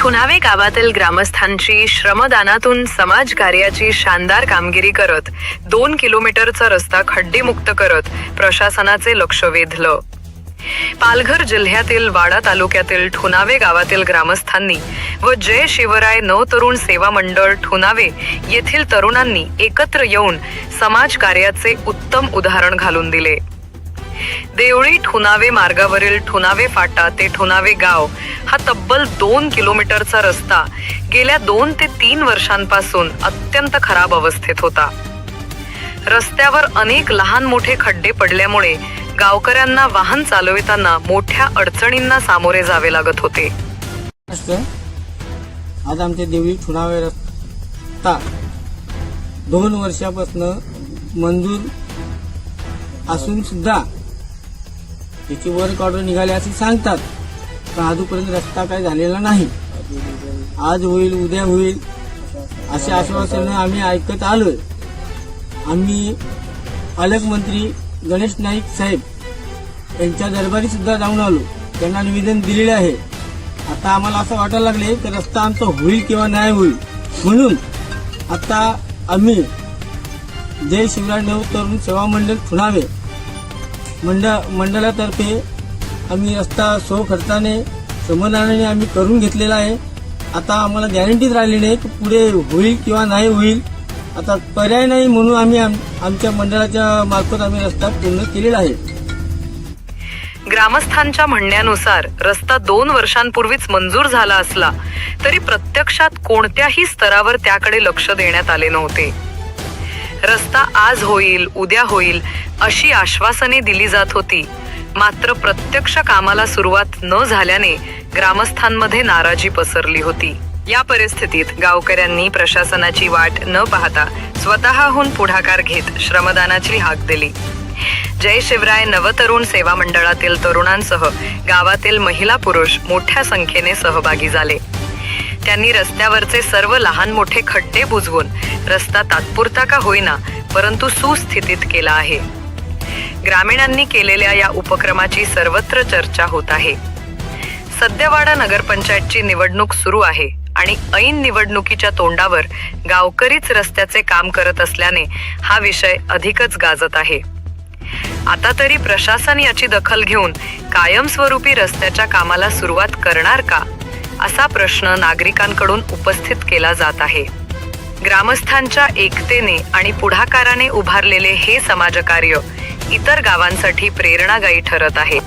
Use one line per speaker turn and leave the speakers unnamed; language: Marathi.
ठुनावे गावातील ग्रामस्थांची श्रमदानातून समाजकार्याची शानदार कामगिरी करत 2 किलोमीटरचा रस्ता खड्डेमुक्त करत प्रशासनाचे लक्ष वेधलं. पालघर जिल्ह्यातील वाडा तालुक्यातील ठुनावे गावातील ग्रामस्थांनी व जय शिवराय नवतरुण सेवा मंडळ ठुनावे येथील तरुणांनी एकत्र येऊन समाजकार्याचे उत्तम उदाहरण घालून दिले. देवळी ठुनावे मार्गावरील ठुनावे फाटा ते ठुनावे गाव हा तब्बल 2 किलोमीटरचा रस्ता गेल्या 2 ते 3 वर्षांपासून अत्यंत खराब अवस्थेत होता. रस्त्यावर अनेक लहान मोठे खड्डे पडल्यामुळे गावकऱ्यांना वाहन चालविताना मोठ्या अडचणींना सामोरे जावे लागत होते.
आज आमच्या देवळी ठुनावे रस्ता 2 वर्षापासून मंजूर असून सुद्धा त्याची वर्क ऑर्डर निघाले असे सांगतात, पण अजूनपर्यंत रस्ता काही झालेला नाही. आज होईल उद्या होईल असे आश्वासन आम्ही ऐकत आलोय. आम्ही पालकमंत्री गणेश नाईक साहेब यांच्या दरबारी सुद्धा जाऊन आलो, त्यांना निवेदन दिलेले आहे. आता आम्हाला असं वाटायला लागले की रस्ता आमचा होईल किंवा नाही होईल, म्हणून आता आम्ही जय शिवराय नवतरुण सेवा मंडळ ठुनावे मंडळातर्फे आम्ही रस्ता सो खर्चाने श्रमदानाने आम्ही करून घेतलेला आहे. आता आम्हाला गॅरंटीच राहिली नाही की पुढे होईल किंवा नाही होईल. आता पर्याय नाही म्हणून आम्ही आमच्या मंडळाच्या मार्फत आम्ही रस्ता पूर्ण केलेला आहे.
ग्रामस्थांच्या म्हणण्यानुसार रस्ता 2 वर्षांपूर्वीच मंजूर झाला असला तरी प्रत्यक्षात कोणत्याही स्तरावर त्याकडे लक्ष देण्यात आले नव्हते. रस्ता आज होईल उद्या होईल अशी आश्वासने दिली जात होती, मात्र प्रत्यक्ष कामाला सुरुवात न झाल्याने ग्रामस्थांमध्ये नाराजी पसरली होती. या परिस्थितीत गावकऱ्यांनी प्रशासनाची वाट न पाहता स्वतःहून पुढाकार घेत श्रमदानाची हाक दिली. जय शिवराय नवतरुण सेवा मंडळातील तरुणांसह गावातील महिला पुरुष मोठ्या संख्येने सहभागी झाले. त्यांनी रस्त्यावरचे सर्व लहान मोठे खड्डे बुजवून रस्ता तात्पुरता का होईना परंतु सुस्थितीत केला आहे. ग्रामीणांनी केलेल्या या उपक्रमाची सर्वत्र चर्चा होत आहे. सध्या वाडा नगरपंचायतची निवडणूक सुरू आहे आणि ऐन निवडणुकीच्या तोंडावर गावकरीच रस्त्याचे काम करत असल्याने हा विषय अधिकच गाजत आहे. आता तरी प्रशासन याची दखल घेऊन कायमस्वरूपी रस्त्याच्या कामाला सुरुवात करणार का, असा प्रश्न नागरिकांकडून उपस्थित केला जात आहे. ग्रामस्थांच्या एकतेने आणि पुढाकाराने उभारलेले हे समाजकार्य इतर गावांसाठी प्रेरणादायी ठरत आहे.